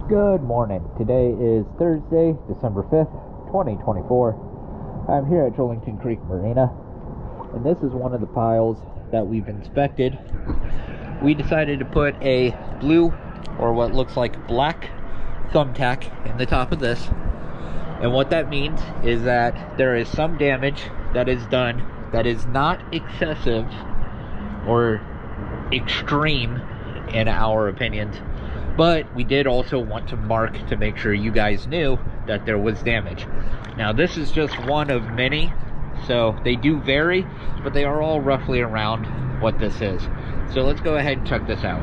Good morning. Today is Thursday, December 5th, 2024. I'm here at Jollington Creek Marina, and this is one of the piles that we've inspected. We decided to put a blue, or what looks like black, thumbtack in the top of this. And what that means is that there is some damage that is done that is not excessive or extreme in our opinions. But we did also want to mark to make sure you guys knew that there was damage. Now this is just one of many, so they do vary, but they are all roughly around what this is. So let's go ahead and check this out.